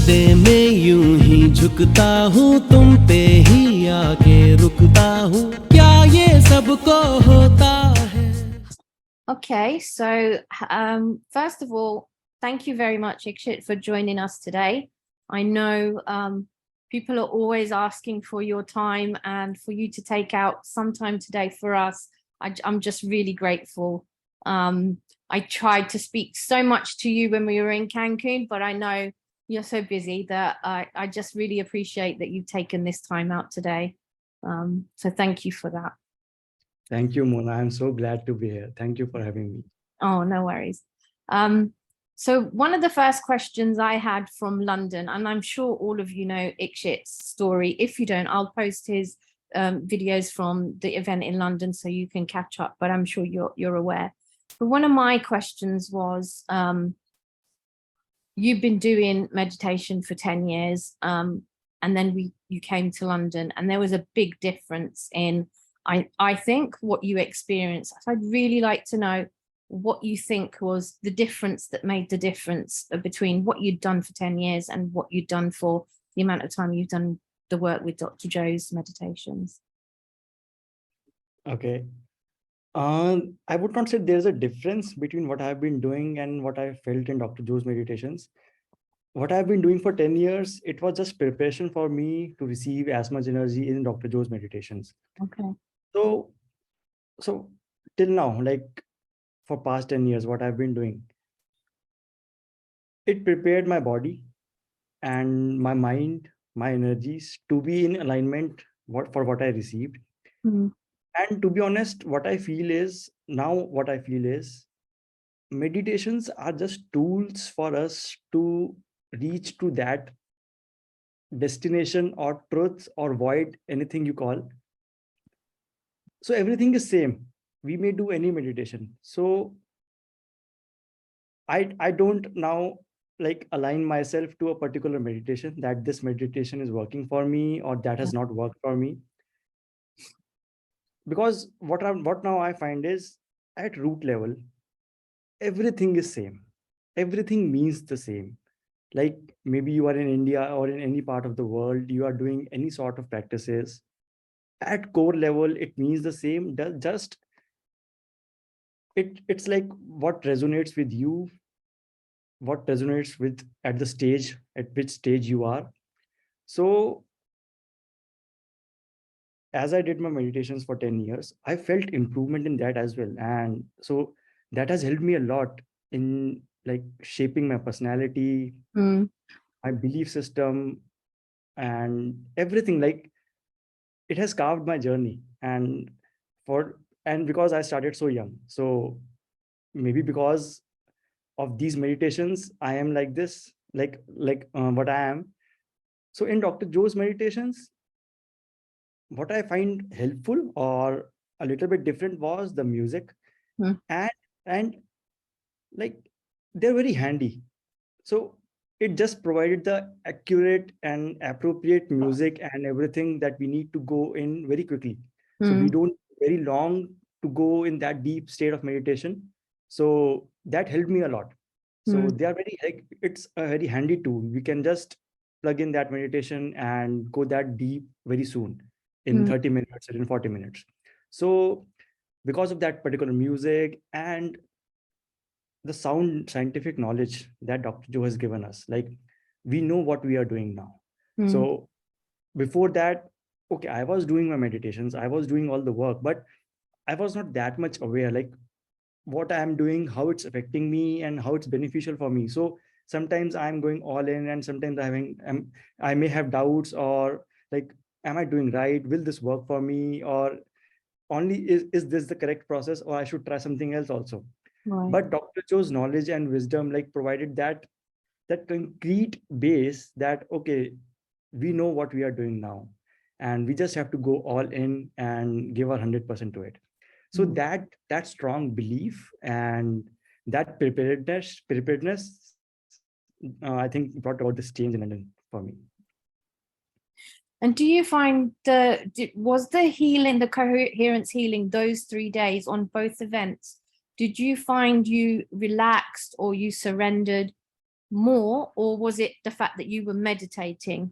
पर्दे में यूं ही झुकता हूँ, तुम पे ही आके रुकता हूँ, क्या ये सबको होता है? Okay, so first of all, thank you very much, Ikshit, for joining us today. I know people are always asking for your time and for you to take out some time today for us. I'm just really grateful. I tried to speak so much to you when we were in Cancun, but I know you're so busy that I just really appreciate that you've taken this time out today. So thank you for that. Thank you, Mona. I'm so glad to be here. Thank you for having me. Oh, no worries. So one of the first questions I had from London, and I'm sure all of you know Ikshit's story. If you don't, I'll post his videos from the event in London so you can catch up, but I'm sure you're aware. But one of my questions was, you've been doing meditation for 10 years, and then you came to London, and there was a big difference in, I think, what you experienced. So I'd really like to know what you think was the difference that made the difference between what you'd done for 10 years and what you'd done for the amount of time you've done the work with Dr. Joe's meditations. Okay. I would not say there's a difference between what I've been doing and what I felt in Dr. Joe's meditations. What I've been doing for 10 years, it was just preparation for me to receive as much energy in Dr. Joe's meditations. Okay. So till now, like for past 10 years, what I've been doing, it prepared my body and my mind, my energies to be in alignment for what I received. Mm. And to be honest, what I feel is meditations are just tools for us to reach to that destination or truth or void, anything you call. So everything is same. We may do any meditation. So I don't now like align myself to a particular meditation, that this meditation is working for me or that has not worked for me. Because what now I find is, at root level, everything is same. Everything means the same. Like maybe you are in India or in any part of the world, you are doing any sort of practices. At core level, it means the same. Just it's like what resonates with you, what resonates with at the stage, at which stage you are. So as I did my meditations for 10 years, I felt improvement in that as well. And so that has helped me a lot in like shaping my personality, my belief system, and everything. Like it has carved my journey. And because I started so young, so maybe because of these meditations, I am like this, what I am. So in Dr. Joe's meditations, what I find helpful or a little bit different was the music. And like they're very handy. So it just provided the accurate and appropriate music and everything that we need to go in very quickly. So we don't very long to go in that deep state of meditation. So that helped me a lot. So they are very, like, it's a very handy tool. We can just plug in that meditation and go that deep very soon in 30 minutes or in 40 minutes. So because of that particular music and the sound scientific knowledge that Dr. Joe has given us, like we know what we are doing now. So before that, okay, I was doing my meditations, I was doing all the work, but I was not that much aware, like what I am doing, how it's affecting me and how it's beneficial for me. So sometimes I'm going all in and sometimes I may have doubts, or like, am I doing right? Will this work for me? Or only is this the correct process, or I should try something else also? Right. But Dr. Joe's knowledge and wisdom like provided that concrete base that, okay, we know what we are doing now and we just have to go all in and give our 100% to it. So that strong belief and that preparedness, I think brought about this change in London for me. And do you find was the healing, the coherence healing, those 3 days on both events, did you find you relaxed or you surrendered more, or was it the fact that you were meditating?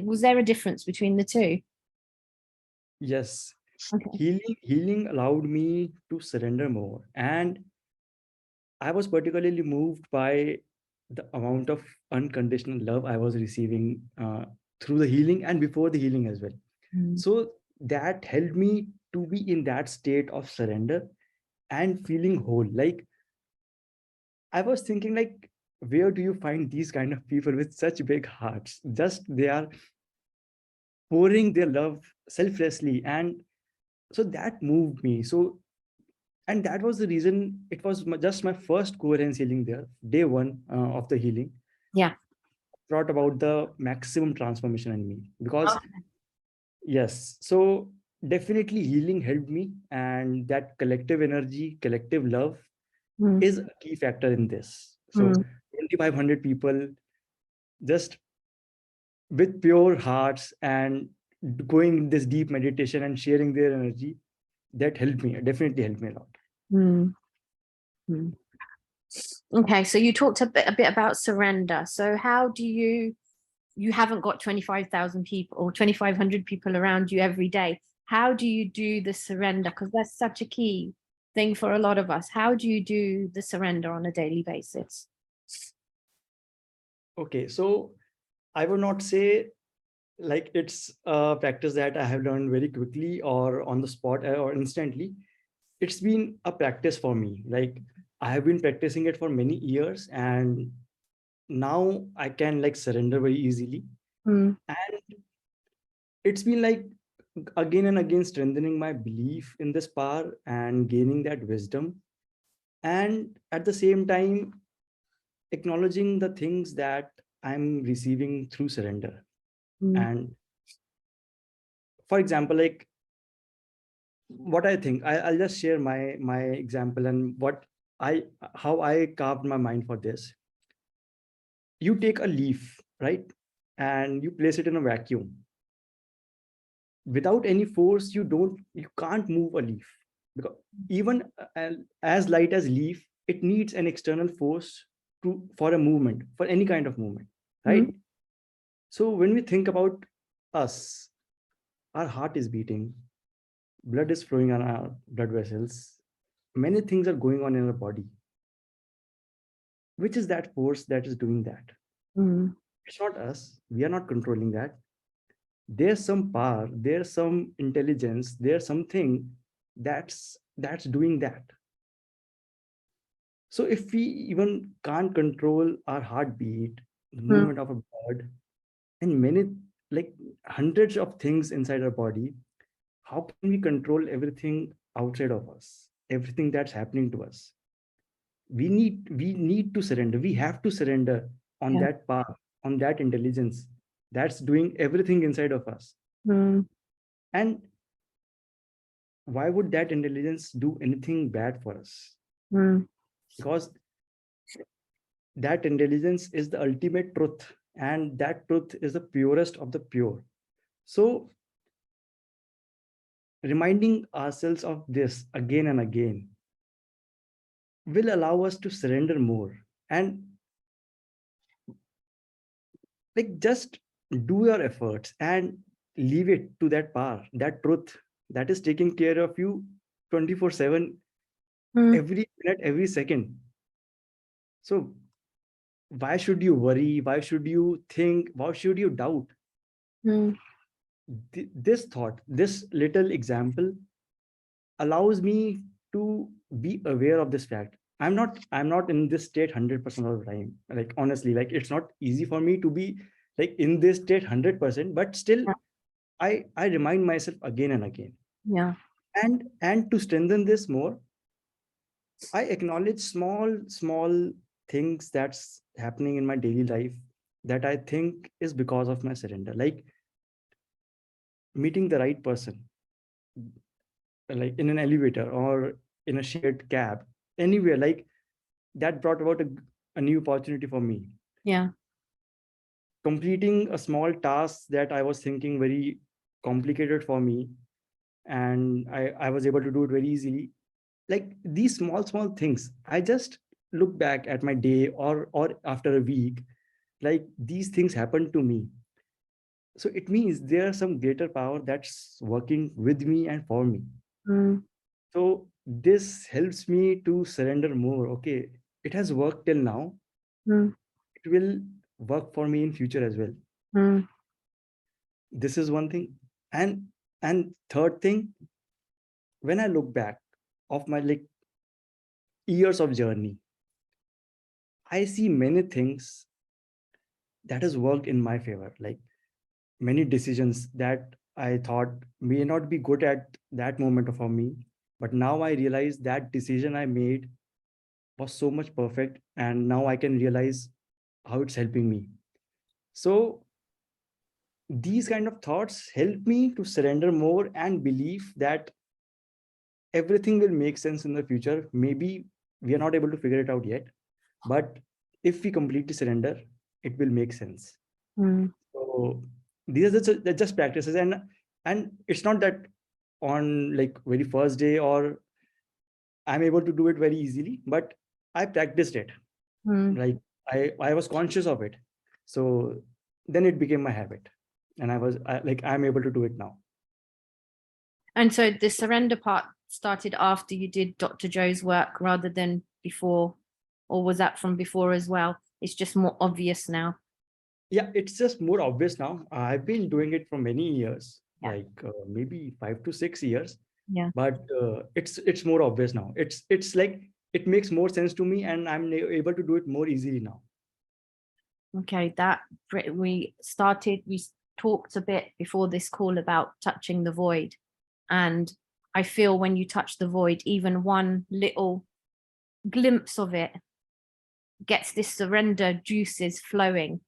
Was there a difference between the two? Yes, Okay. healing allowed me to surrender more, and I was particularly moved by the amount of unconditional love I was receiving through the healing and before the healing as well. Mm. So that helped me to be in that state of surrender and feeling whole. Like, I was thinking, like, where do you find these kind of people with such big hearts? Just they are pouring their love selflessly, and so that moved me. So, and that was the reason. It was just my first coherence healing there, day one of the healing. Yeah. Brought about the maximum transformation in me, because Okay. yes, so definitely healing helped me, and that collective energy, collective love Mm. is a key factor in this. So Mm. 2,500 people just with pure hearts and going this deep meditation and sharing their energy, that helped me, definitely helped me a lot. Mm. Mm. Okay, so you talked a bit about surrender. So how do you haven't got 25,000 people or 2,500 people around you every day. How do you do the surrender? Because that's such a key thing for a lot of us. How do you do the surrender on a daily basis? Okay, so I would not say like it's a practice that I have learned very quickly or on the spot or instantly. It's been a practice for me. Like, I have been practicing it for many years, and now I can like surrender very easily. Mm. And it's been like again and again strengthening my belief in this power and gaining that wisdom. And at the same time, acknowledging the things that I'm receiving through surrender. Mm. And for example, like what I think, I'll just share my example and I how I carved my mind for this. You take a leaf, right? And you place it in a vacuum. Without any force, you can't move a leaf, because even as light as leaf, it needs an external force for a movement, for any kind of movement, Mm. right? So when we think about us, our heart is beating, blood is flowing on our blood vessels, many things are going on in our body. Which is that force that is doing that? Mm. It's not us. We are not controlling that. There's some power, there's some intelligence, there's something that's doing that. So if we even can't control our heartbeat, the Mm. movement of a blood, and many, like hundreds of things inside our body, how can we control everything outside of us, everything that's happening to us? We need to surrender. We have to surrender on Yeah. that power, on that intelligence that's doing everything inside of us. Mm. And why would that intelligence do anything bad for us? Mm. Because that intelligence is the ultimate truth, and that truth is the purest of the pure. So reminding ourselves of this again and again will allow us to surrender more, and like just do your efforts and leave it to that power, that truth that is taking care of you 24/7, Mm. every minute, every second. So why should you worry? Why should you think? Why should you doubt? Mm. This thought, this little example allows me to be aware of this fact. I'm not in this state 100% of the time. Like, honestly, like it's not easy for me to be like in this state 100%, but still Yeah. I remind myself again and again. Yeah. And to strengthen this more, I acknowledge small things that's happening in my daily life that I think is because of my surrender. Like meeting the right person, like in an elevator or in a shared cab, anywhere, like that brought about a new opportunity for me. Yeah. Completing a small task that I was thinking very complicated for me, and I was able to do it very easily. Like these small things, I just look back at my day or after a week, like these things happen to me. So it means there's some greater power that's working with me and for me. Mm, So this helps me to surrender more. Okay, it has worked till now. mm, It will work for me in future as well. mm, This is one thing. And third thing, when I look back of my like years of journey, I see many things that has worked in my favor. Like many decisions that I thought may not be good at that moment for me, but now I realize that decision I made was so much perfect, and now I can realize how it's helping me. So these kind of thoughts help me to surrender more and believe that everything will make sense in the future. Maybe we are not able to figure it out yet, but if we completely surrender, it will make sense. mm, So these are just practices, and it's not that on like very first day or I'm able to do it very easily, but I practiced it. mm. Like I was conscious of it. So then it became my habit, and I'm able to do it now. And so the surrender part started after you did Dr. Joe's work rather than before, or was that from before as well? It's just more obvious now. Yeah, it's just more obvious now. I've been doing it for many years, Yeah. like maybe 5 to 6 years. Yeah. But it's more obvious now. It's like it makes more sense to me, and I'm able to do it more easily now. Okay, we talked a bit before this call about touching the void. And I feel when you touch the void, even one little glimpse of it gets this surrender juices flowing.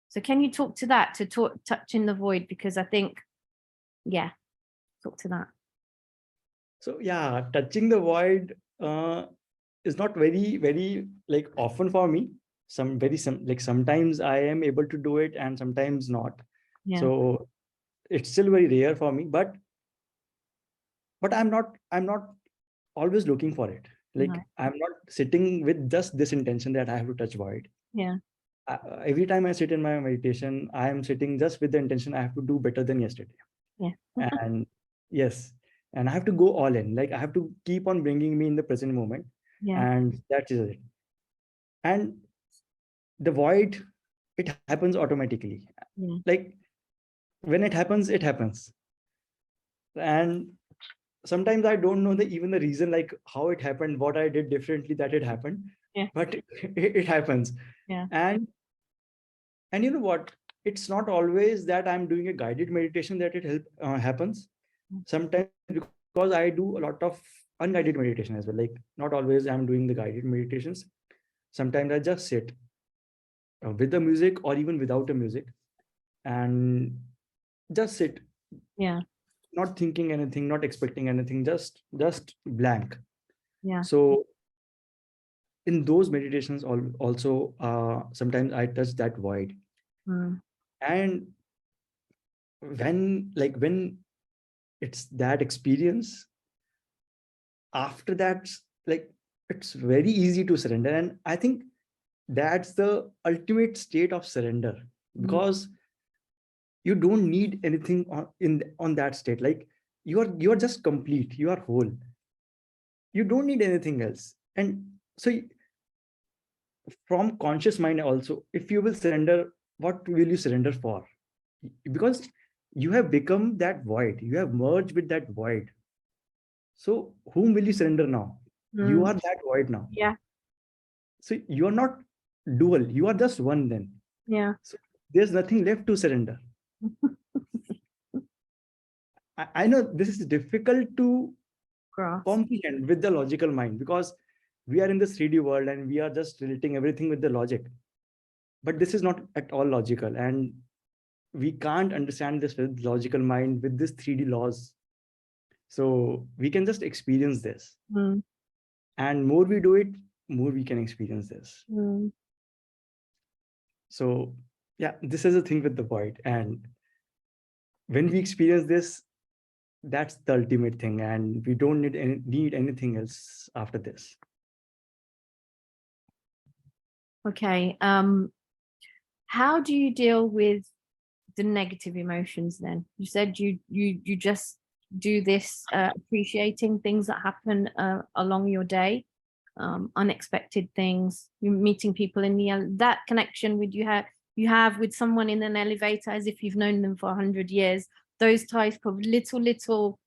So can you talk to that, touching the void? Because I think, yeah, talk to that. So yeah, touching the void is not very like often for me. Sometimes I am able to do it and sometimes not. Yeah. So it's still very rare for me, but I'm not always looking for it. Like No. I'm not sitting with just this intention that I have to touch void. Yeah. Every time I sit in my meditation, I am sitting just with the intention I have to do better than yesterday. Yeah. And yes, and I have to go all in. Like I have to keep on bringing me in the present moment, Yeah. and that is it. And the void, it happens automatically. Yeah. Like when it happens. And sometimes I don't know even the reason, like how it happened, what I did differently that it happened. Yeah. But it happens. Yeah. And you know what? It's not always that I'm doing a guided meditation that happens. Sometimes because I do a lot of unguided meditation as well. Like not always I'm doing the guided meditations. Sometimes I just sit with the music or even without the music and just sit, Yeah. not thinking anything, not expecting anything, just blank. Yeah. So in those meditations also sometimes I touch that void. Mm. And when it's that experience, after that, like it's very easy to surrender. And I think that's the ultimate state of surrender, because you don't need anything on that state. Like you are just complete, you are whole, you don't need anything else. And so from conscious mind also, if you will surrender, what will you surrender for? Because you have become that void, you have merged with that void. So whom will you surrender now? You are that void now. Yeah. So you are not dual, you are just one then. Yeah. So there's nothing left to surrender. I know this is difficult to Grasp. comprehend with the logical mind, because we are in the 3D world and we are just relating everything with the logic. But this is not at all logical, and we can't understand this with logical mind with this 3D laws. So we can just experience this. Mm. And more we do it, more we can experience this. Mm. So yeah, this is the thing with the void. And when we experience this, that's the ultimate thing, and we don't need anything else after this. Okay. How do you deal with the negative emotions then? You said you just do this appreciating things that happen along your day, unexpected things, you meeting people in that connection with you have with someone in an elevator as if you've known them for 100 years. Those type of little,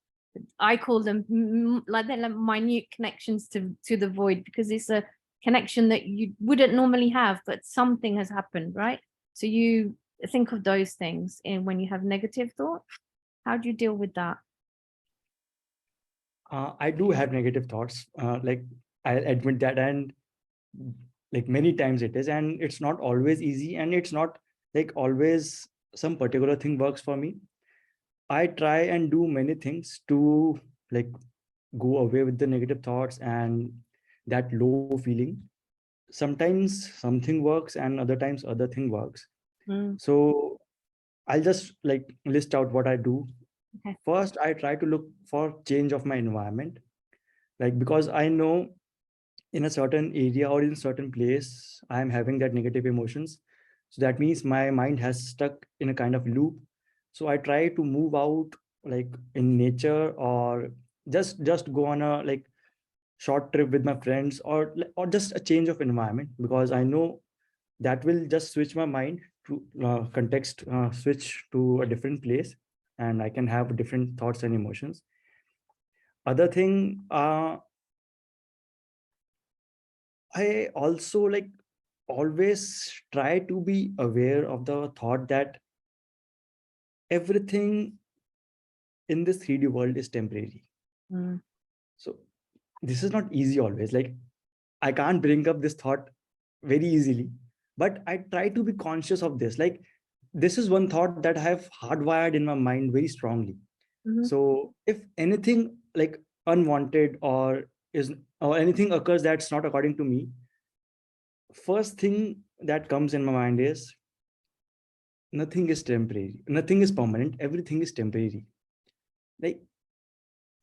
I call them like they're like minute connections to the void, because it's a connection that you wouldn't normally have, but something has happened, right? So you think of those things in when you have negative thoughts. How do you deal with that? I do have negative thoughts. Like I admit that, and like many times it is, and it's not always easy, and it's not like always some particular thing works for me. I try and do many things to like go away with the negative thoughts and that low feeling. Sometimes something works and other times other thing works. Mm, So I'll just like list out what I do. okay. First, I try to look for change of my environment. Like because I know in a certain area or in a certain place, I'm having that negative emotions. So that means my mind has stuck in a kind of loop. So I try to move out like in nature, or just go on a like short trip with my friends, or just a change of environment, because I know that will just switch my mind to context, switch to a different place, and I can have different thoughts and emotions. Other thing, I also like always try to be aware of the thought that everything in this 3D world is temporary. Mm, So this is not easy always. Like I can't bring up this thought very easily, but I try to be conscious of this. Like this is one thought that I have hardwired in my mind very strongly. mhm, So if anything like unwanted or anything occurs that's not according to me, first thing that comes in my mind is nothing is temporary, nothing is permanent, everything is temporary. Like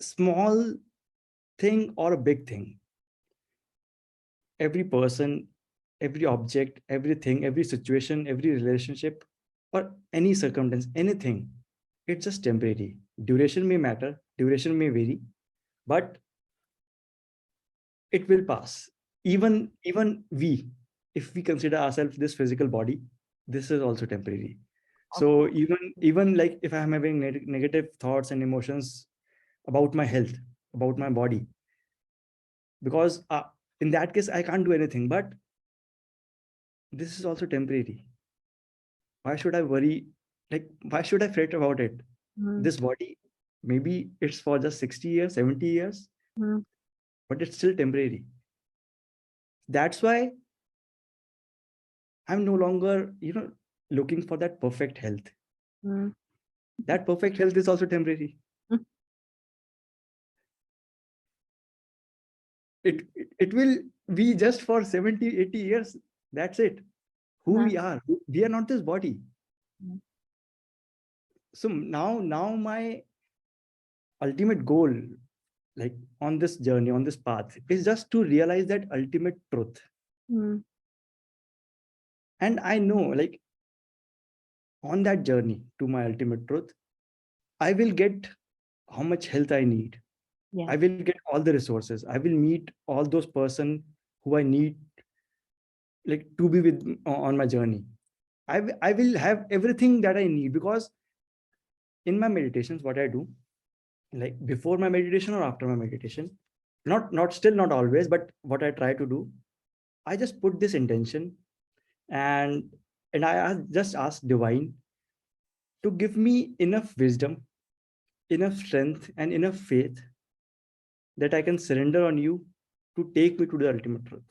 small thing or a big thing, every person, every object, everything, every situation, every relationship, or any circumstance, anything, it's just temporary. Duration may matter, duration may vary, but it will pass. Even we, if we consider ourselves this physical body, this is also temporary. of So course. even like if I'm having negative thoughts and emotions about my health, about my body, because in that case I can't do anything, but this is also temporary. Why should I worry? Like why should I fret about it? Mm, This body, maybe it's for just 60 years, 70 years, mm, but it's still temporary. That's why I'm no longer, looking for that perfect health. mm, That perfect health is also temporary. mm. It will be just for 70, 80 years. That's it. Who Uh, we are. We are not this body. mm, So now my ultimate goal, like on this journey, on this path, is just to realize that ultimate truth. mm, And I know, like, on that journey to my ultimate truth, I will get how much health I need. yeah. I will get all the resources. I will meet all those person who I need, like, to be with on my journey. I will have everything that I need, because in my meditations, what I do, like before my meditation or after my meditation, not still not always, but what I try to do, I just put this intention, and just ask divine to give me enough wisdom, enough strength, and enough faith that I can surrender on you to take me to the ultimate truth.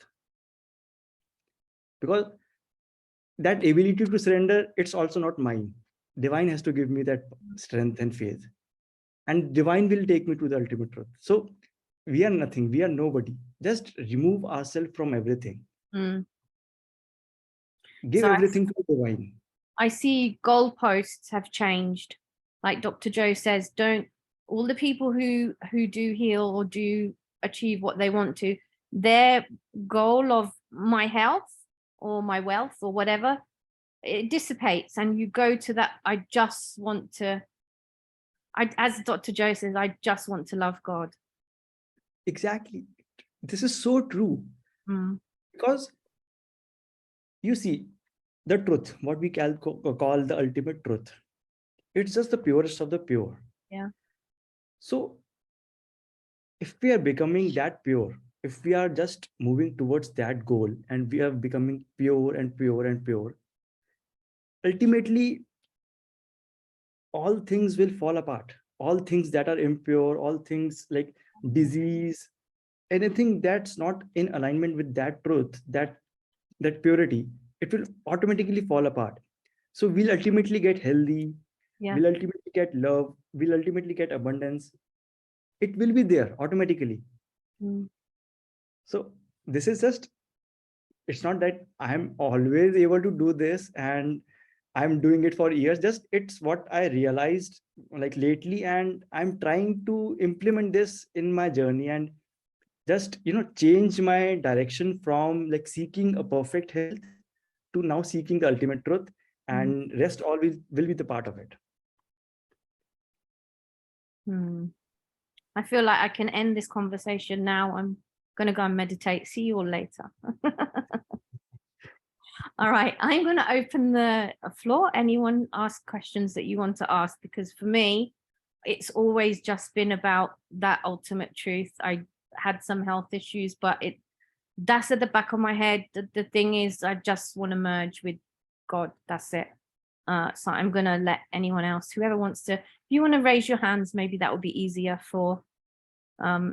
Because that ability to surrender, it's also not mine. Divine has to give me that strength and faith, and divine will take me to the ultimate truth. So we are nothing, we are nobody. Just remove ourselves from everything, Mm. give So everything to the divine. I see goalposts have changed. Like Dr. Joe says, don't all the people who do heal or do achieve what they want to, their goal of my health or my wealth or whatever, it dissipates and you go to that, I just want to, as Dr. Joe says, I just want to love God. Exactly. This is so true. Because you see, the truth, what we call the ultimate truth, it's just the purest of the pure. Yeah. So if we are becoming that pure, if we are just moving towards that goal and we are becoming pure and pure and pure, ultimately all things will fall apart. All things that are impure, all things like disease, anything that's not in alignment with that truth, that purity, it will automatically fall apart. So we'll ultimately get healthy, Yeah. we'll ultimately get love, we'll ultimately get abundance. It will be there automatically. So this is just, it's not that I'm always able to do this and I'm doing it for years. Just it's what I realized like lately, and I'm trying to implement this in my journey and just change my direction from like seeking a perfect health to now seeking the ultimate truth, and rest always will be the part of it. I feel like I can end this conversation now. I'm gonna go and meditate. See you all later. All right, I'm going to open the floor. Anyone ask questions that you want to ask? Because for me, it's always just been about that ultimate truth. I had some health issues, but that's at the back of my head. The thing is, I just want to merge with God. That's it. So I'm going to let anyone else, whoever wants to, if you want to raise your hands, maybe that will be easier for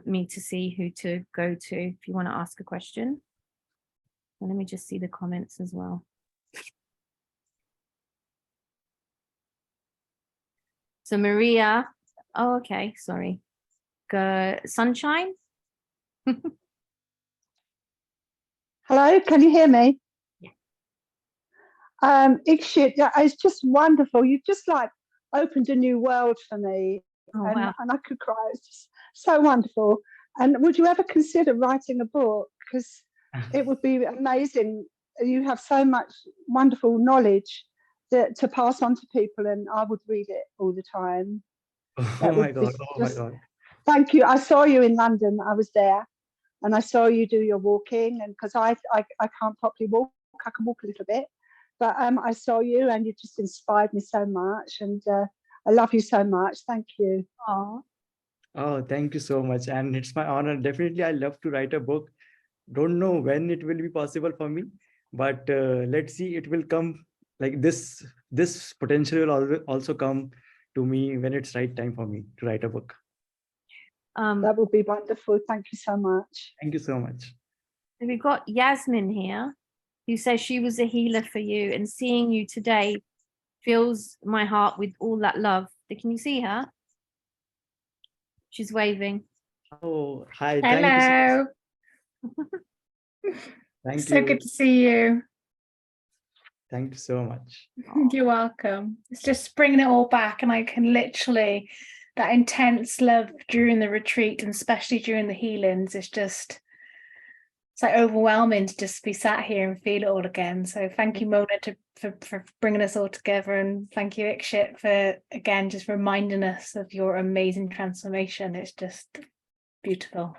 me to see who to go to if you want to ask a question. Well, let me just see the comments as well. So Maria, oh, okay, sorry. Sunshine? Hello, can you hear me? Yeah. Ikshit, it's just wonderful. You've just like opened a new world for me. Oh, wow. And I could cry. It's just so wonderful. And would you ever consider writing a book? Because it would be amazing. You have so much wonderful knowledge to pass on to people, and I would read it all the time. Oh my God. Oh my God. Thank you. I saw you in London. I was there, and I saw you do your walking. And because I can't properly walk, I can walk a little bit, but I saw you, and you just inspired me so much. And I love you so much. Thank you. Oh, thank you so much. And it's my honor. Definitely, I love to write a book. Don't know when it will be possible for me, but let's see. It will come. Like this potential will also come to me when it's right time for me to write a book. That would be wonderful. Thank you so much. Thank you so much. We've got Yasmin here, who says she was a healer for you, and seeing you today fills my heart with all that love. Can you see her? She's waving. Oh, hi. Hello. Thank you. So good to see you. Thank you so much. You're welcome. It's just bringing it all back, and I can literally, that intense love during the retreat and especially during the healings, it's like overwhelming to just be sat here and feel it all again. So thank you, Mona, for bringing us all together, and thank you, Ikshit, for again just reminding us of your amazing transformation. It's just beautiful.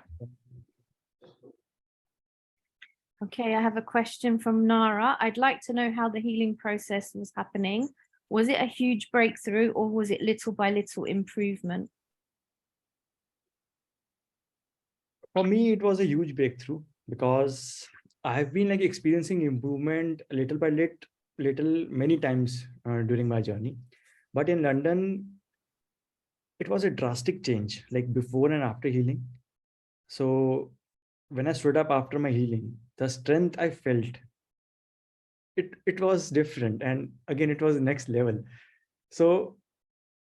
Okay, I have a question from Nara. I'd like to know how the healing process was happening. Was it a huge breakthrough, or was it little by little improvement? For me, it was a huge breakthrough because I've been like experiencing improvement little by little many times during my journey. But in London, it was a drastic change, like before and after healing. So when I stood up after my healing, the strength I felt, it was different. And again, it was the next level. So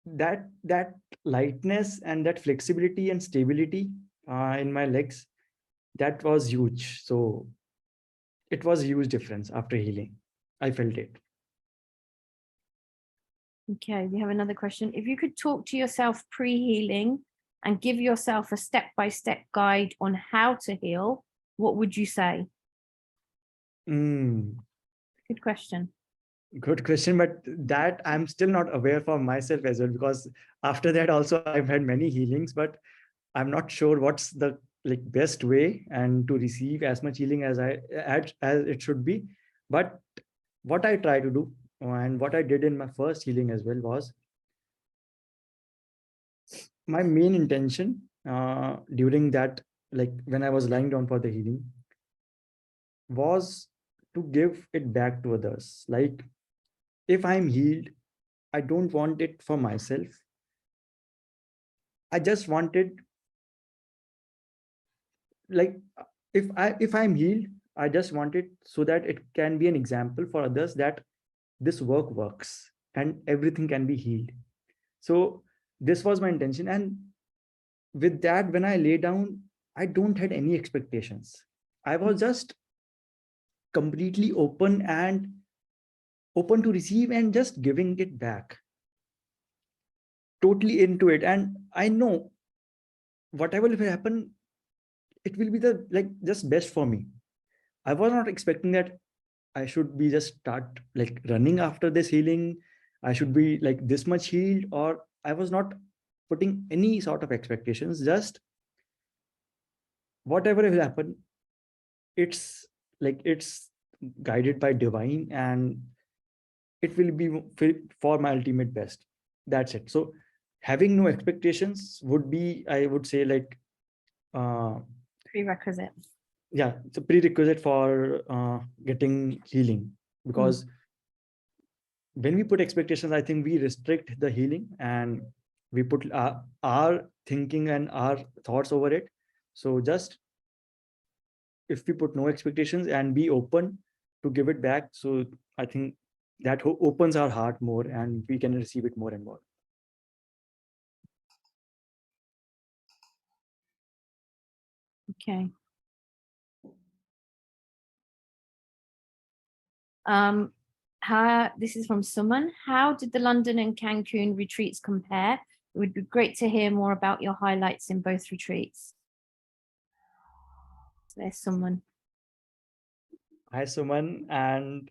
that lightness and that flexibility and stability in my legs, that was huge. So it was a huge difference after healing. I felt it. Okay, we have another question. If you could talk to yourself pre-healing and give yourself a step-by-step guide on how to heal, what would you say? Good question. Good question, but that I'm still not aware for myself as well, because after that also I've had many healings, but I'm not sure what's the best way and to receive as much healing as as it should be. But what I try to do and what I did in my first healing as well was, my main intention during that, when I was lying down for the healing, was to give it back to others. Like, if I'm healed, I don't want it for myself. I just wanted, like, if I'm healed, I just want it so that it can be an example for others that this work works and everything can be healed. So this was my intention. And with that, when I lay down, I don't had any expectations. I was just completely open to receive and just giving it back, totally into it. And I know whatever will happen, it will be the just best for me. I was not expecting that I should be just start running after this healing. I should be this much healed, or I was not putting any sort of expectations. Just whatever will happen, it's it's guided by divine, and it will be for my ultimate best. That's it. So having no expectations would be, I would say, uh Prerequisite. yeah, it's a prerequisite for getting healing. Because when we put expectations, I think we restrict the healing, and we put our thinking and our thoughts over it. So just, if we put no expectations and be open to give it back, so I think that opens our heart more, and we can receive it more and more. Okay. This is from Suman. How did the London and Cancun retreats compare? It would be great to hear more about your highlights in both retreats. So there's someone. Hi, Suman. And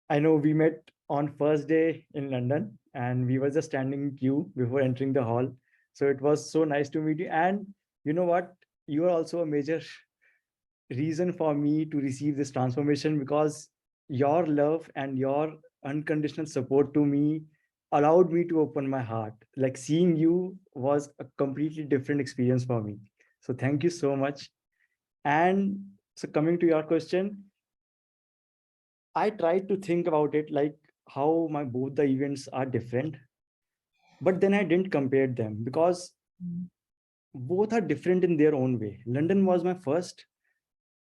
I know we met on first day in London, and we were just standing in queue before entering the hall. So it was so nice to meet you. And you know what? You are also a major reason for me to receive this transformation, because your love and your unconditional support to me allowed me to open my heart. Like, seeing you was a completely different experience for me. So thank you so much. And so, coming to your question, I tried to think about it, like how my both the events are different, but then I didn't compare them, because both are different in their own way. London was my first,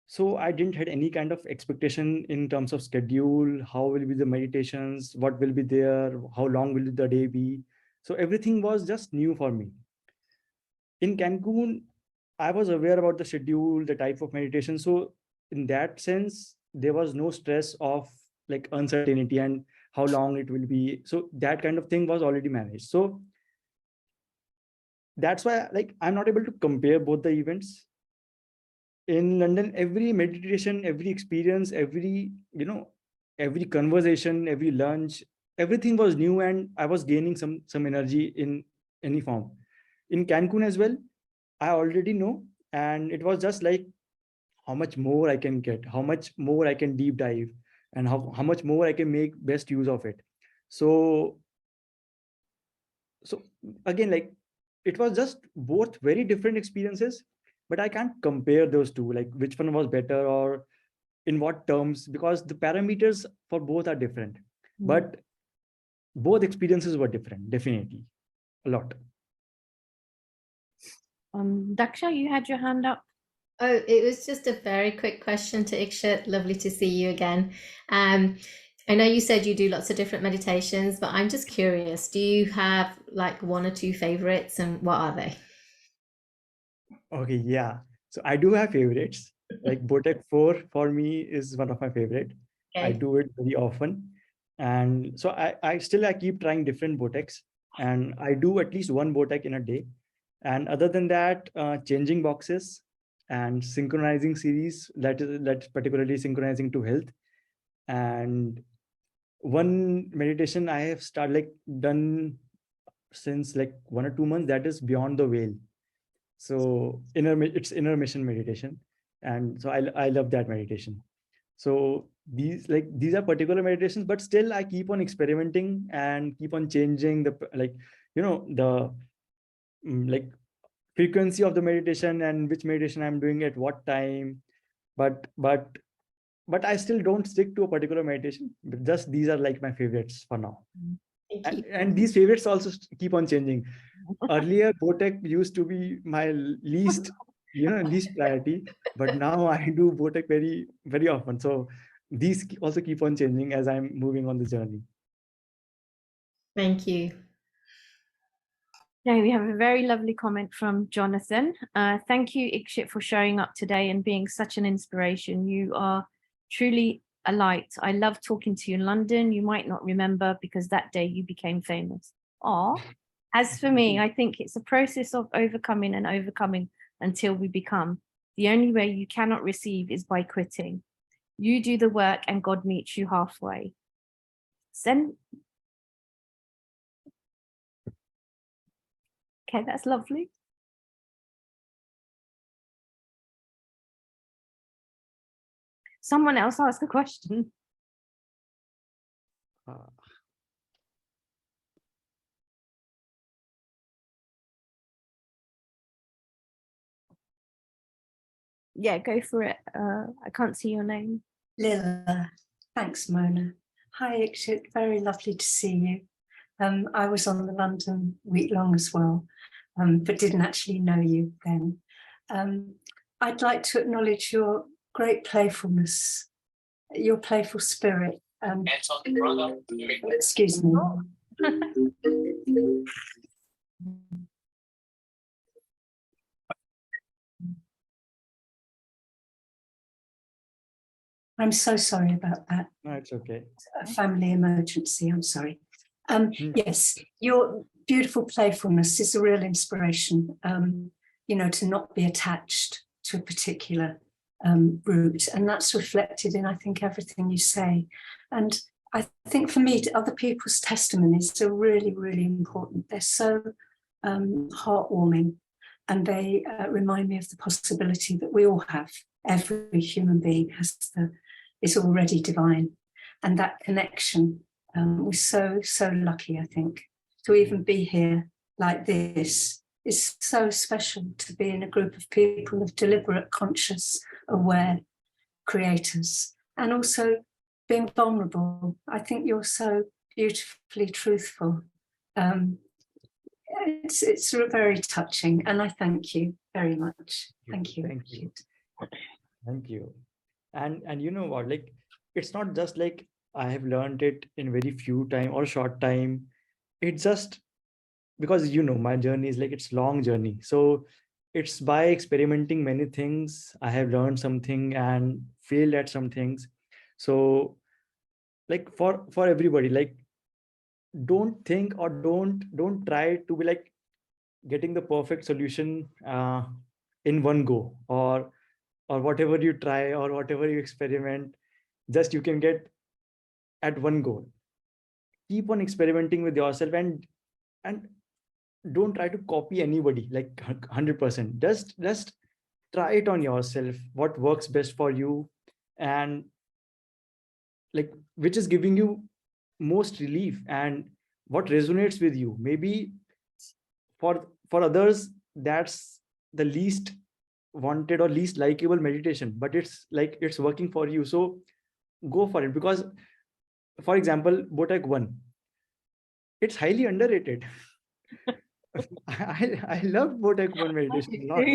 so I didn't had any kind of expectation in terms of schedule, how will be the meditations, what will be there, how long will the day be. So everything was just new for me. In Cancun, I was aware about the schedule, the type of meditation. So in that sense, there was no stress of uncertainty and how long it will be. So that kind of thing was already managed. So that's why I'm not able to compare both the events. In London, every meditation, every experience, every conversation, every lunch, everything was new, and I was gaining some energy in any form. In Cancun as well, I already know, and it was just like how much more I can get, how much more I can deep dive, and how much more I can make best use of it. So again, it was just both very different experiences, but I can't compare those two, like which one was better or in what terms, because the parameters for both are different. But both experiences were different, definitely a lot. Daksha, you had your hand up. Oh, it was just a very quick question to Ikshit. Lovely to see you again. I know you said you do lots of different meditations, but I'm just curious, do you have one or two favorites, and what are they? Okay, yeah. So I do have favorites. Like Botek 4 for me is one of my favorite. Okay. I do it very often. And so I keep trying different Boteks, and I do at least one Botek in a day. And other than that, changing boxes and synchronizing series, that's particularly synchronizing to health. And one meditation I have started like done since like 1 or 2 months, that is beyond the veil. So it's inner mission meditation, and so I love that meditation. So these are particular meditations, but still I keep on experimenting and keep on changing the the like frequency of the meditation and which meditation I'm doing at what time. But I still don't stick to a particular meditation. But just these are like my favorites for now. Thank you. And these favorites also keep on changing. Earlier, Botek used to be my least priority, but now I do Botek very, very often. So these also keep on changing as I'm moving on the journey. Thank you. Okay, we have a very lovely comment from Jonathan. Thank you, Ikshit, for showing up today and being such an inspiration. You are truly a light. I love talking to you in London. You might not remember because that day you became famous. Aw. As for me, I think it's a process of overcoming and overcoming until we become. The only way you cannot receive is by quitting. You do the work and God meets you halfway. Send. Okay, that's lovely. Someone else ask a question. Yeah, go for it. I can't see your name. Lila, thanks, Mona. Hi, Ikshit, very lovely to see you. I was on the London week long as well, but didn't actually know you then. I'd like to acknowledge your great playfulness, your playful spirit. Excuse me. I'm so sorry about that. No, it's okay. A family emergency, I'm sorry. Yes, your beautiful playfulness is a real inspiration, to not be attached to a particular route. And that's reflected in, I think, everything you say. And I think for me, other people's testimonies are really, really important. They're so heartwarming, and they remind me of the possibility that we all have. Every human being is already divine. And that connection, we're so lucky, I think, to even be here like this. It's so special to be in a group of people of deliberate, conscious, aware creators, and also being vulnerable. I think you're so beautifully truthful. It's very touching, and I thank you very much. Thank you. Thank you. Thank you. And you know what, like, it's not just like I have learned it in very few time or short time. It's just because my journey is like, it's long journey. So it's by experimenting many things I have learned something and failed at some things. So like for everybody, like, don't think or don't try to be like getting the perfect solution in one go, or whatever you try or whatever you experiment, just you can get at one goal. Keep on experimenting with yourself, and don't try to copy anybody like 100%. Just try it on yourself, what works best for you, and like which is giving you most relief and what resonates with you. Maybe for others that's the least wanted or least likable meditation, but it's like it's working for you, so go for it. Because for example, Botek 1, it's highly underrated. I love Botek 1 meditation a lot.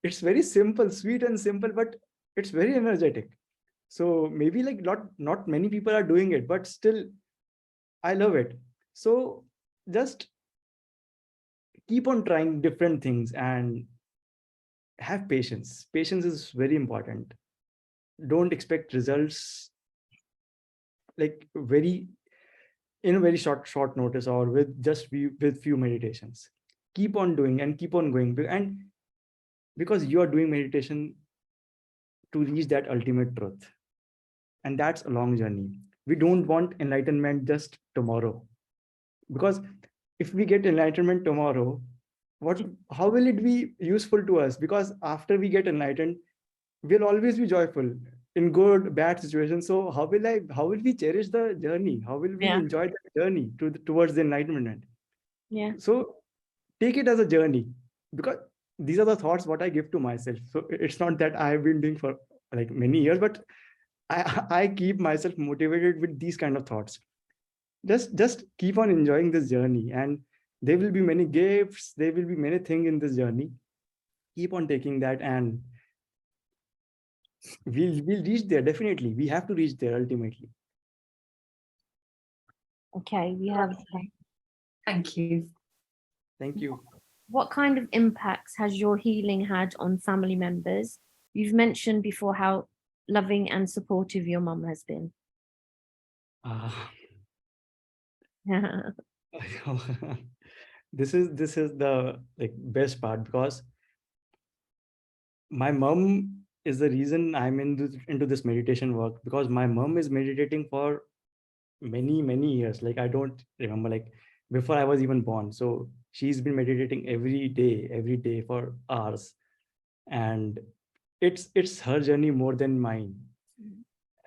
It's very simple, sweet and simple, but it's very energetic. So maybe like not many people are doing it, but still I love it. So just keep on trying different things and have patience. Patience is very important. Don't expect results like in a very short notice, or with few meditations. Keep on doing and keep on going, and because you are doing meditation to reach that ultimate truth. and that's a long journey. We don't want enlightenment just tomorrow, because if we get enlightenment tomorrow, how will it be useful to us? Because after we get enlightened, we'll always be joyful in good, bad situations. So how will we cherish the journey? How will we Yeah. enjoy the journey towards the enlightenment? Yeah. So take it as a journey, because these are the thoughts what I give to myself. So it's not that I have been doing for like many years, but I keep myself motivated with these kind of thoughts. Just keep on enjoying this journey, and there will be many gifts, there will be many things in this journey. Keep on taking that, and we'll reach there. Definitely, we have to reach there ultimately. Okay, we have. Thank you. Thank you. What kind of impacts has your healing had on family members? You've mentioned before how loving and supportive your mum has been. This is the like best part, because my mom is the reason I'm into this meditation work, because my mom is meditating for many years. Like I don't remember, like before I was even born. So she's been meditating every day for hours, and it's her journey more than mine,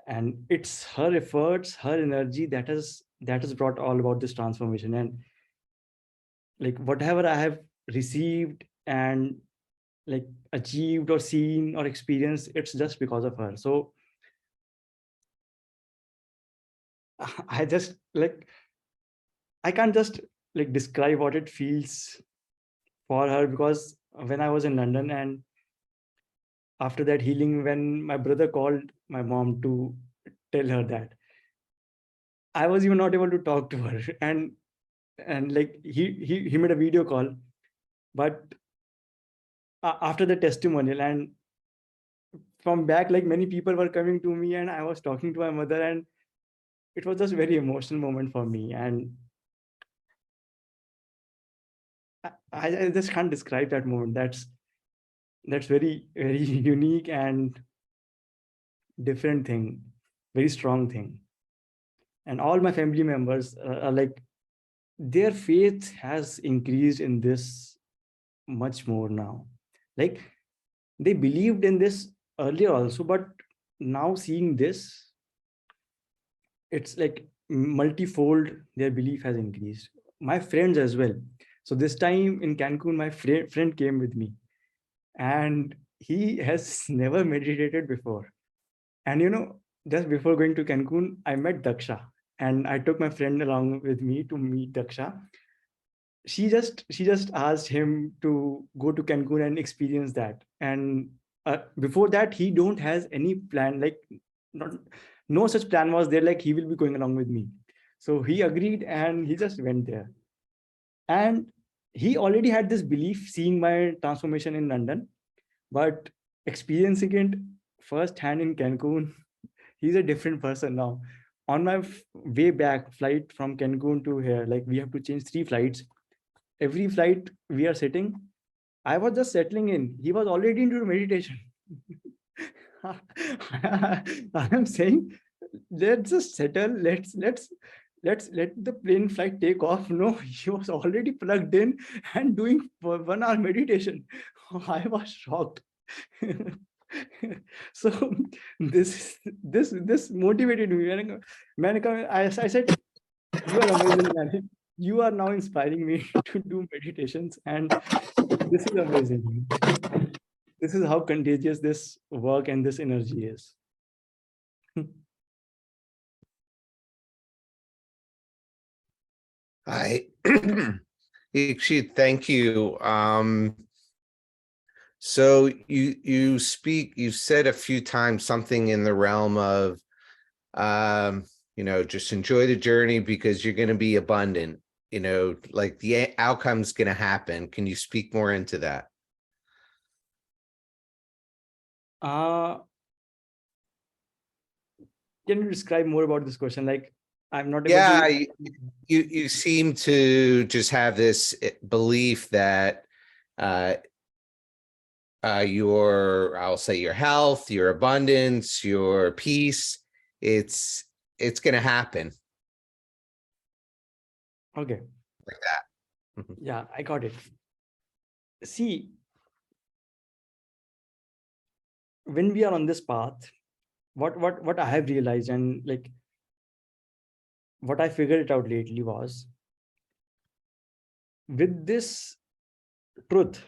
and it's her efforts, her energy that has brought all about this transformation. And like whatever I have received and like achieved or seen or experienced, it's just because of her. So I just like, I can't just like describe what it feels for her, because when I was in London, and after that healing, when my brother called my mom to tell her that, I was even not able to talk to her. And like he made a video call, but after the testimonial, and from back, like many people were coming to me, and I was talking to my mother, and it was just very emotional moment for me. And I just can't describe that moment. That's very unique and different thing, very strong thing. And all my family members are like, their faith has increased in this much more now. Like they believed in this earlier also, but now seeing this, it's like multifold, their belief has increased. My friends as well. So this time in Cancun, my friend came with me, and he has never meditated before. And just before going to Cancun, I met Daksha, and I took my friend along with me to meet Daksha. She just asked him to go to Cancun and experience that. And before that, he don't has any plan, like not no such plan was there, like he will be going along with me. So he agreed, and he just went there. And he already had this belief, seeing my transformation in London, but experiencing it firsthand in Cancun, he's a different person now. On my way back flight from Cancun to here, like we have to change 3 flights. Every flight we are sitting, I was just settling in. He was already into meditation. I'm saying, let's just settle. Let's let the plane flight take off. No, he was already plugged in and doing 1 hour meditation. I was shocked. So this motivated me. I said, you are amazing, man. You are now inspiring me to do meditations, and this is amazing. This is how contagious this work and this energy is. Hi, Ikshit, thank you. So you said a few times something in the realm of, just enjoy the journey because you're going to be abundant, like the outcome's going to happen. Can you speak more into that? Can you describe more about this question? Like, I'm not able to... you seem to just have this belief that I'll say your health, your abundance, your peace it's going to happen Okay. like that. Mhm. Yeah, I got it. See, when we are on this path, what I have realized, and like what I figured it out lately was, with this truth,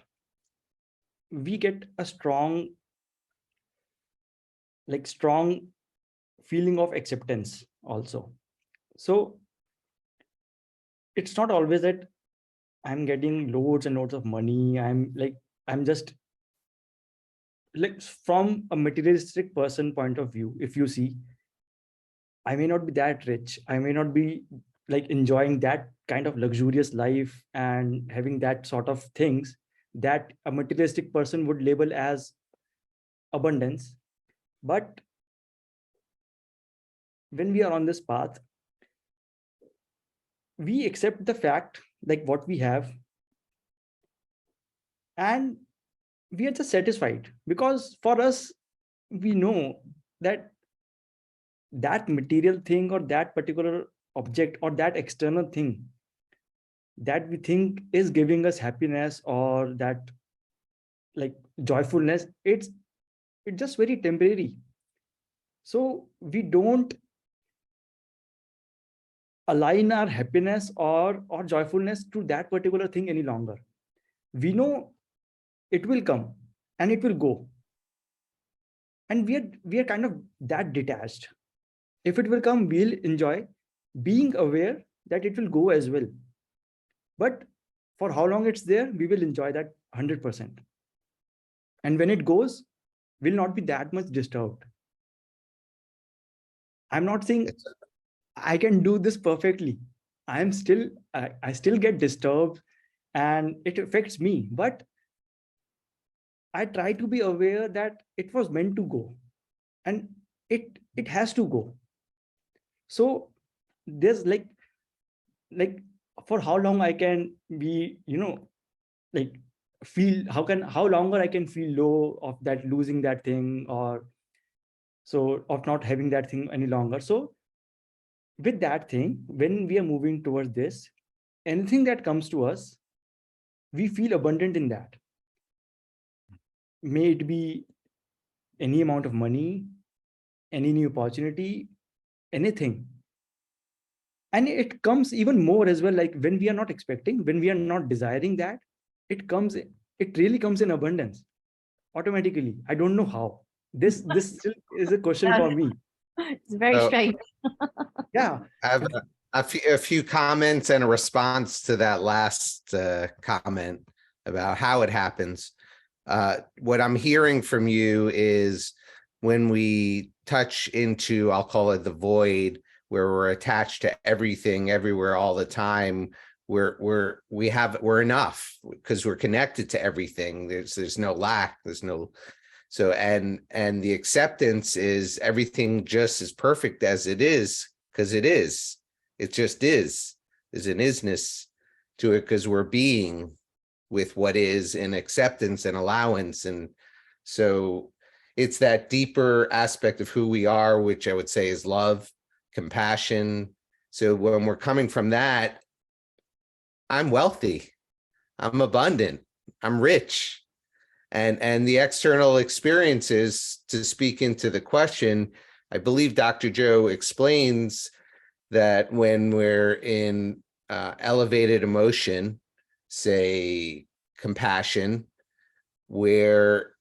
we get a strong feeling of acceptance also. So it's not always that I'm getting loads and loads of money. I'm just like, from a materialistic person point of view, if you see, I may not be that rich. I may not be like enjoying that kind of luxurious life and having that sort of things that a materialistic person would label as abundance. But when we are on this path, we accept the fact like what we have, and we are just satisfied, because for us, we know that that material thing or that particular object or that external thing that we think is giving us happiness or that like joyfulness, it's just very temporary. So we don't align our happiness or joyfulness to that particular thing any longer. We know it will come and it will go, and we are kind of that detached. If it will come, we'll enjoy, being aware that it will go as well. But for how long it's there, we will enjoy that 100%. And when it goes, we'll not be that much disturbed. I'm not saying I can do this perfectly. I still get disturbed and it affects me, but I try to be aware that it was meant to go, and it has to go. So there's like for how long I can be, like feel, how longer I can feel low of that, losing that thing, or so of not having that thing any longer. So with that thing, when we are moving towards this, anything that comes to us, we feel abundant in that. May it be any amount of money, any new opportunity, anything. And it comes even more as well, like when we are not expecting, when we are not desiring that, it really comes in abundance automatically. I don't know how. This still is a question for me. It's very So- strange. Yeah. I have a few comments and a response to that last comment about how it happens. What I'm hearing from you is when we touch into, I'll call it the void, where we're attached to everything, everywhere, all the time, we're enough because we're connected to everything. There's no lack. There's no. So, and the acceptance is everything just as perfect as it is, because it is. It just is. There's an isness to it because we're being with what is in acceptance and allowance. And so it's that deeper aspect of who we are, which I would say is love, compassion. So when we're coming from that, I'm wealthy, I'm abundant, I'm rich. And the external experiences, to speak into the question, I believe Dr. Joe explains that when we're in elevated emotion, say compassion, we're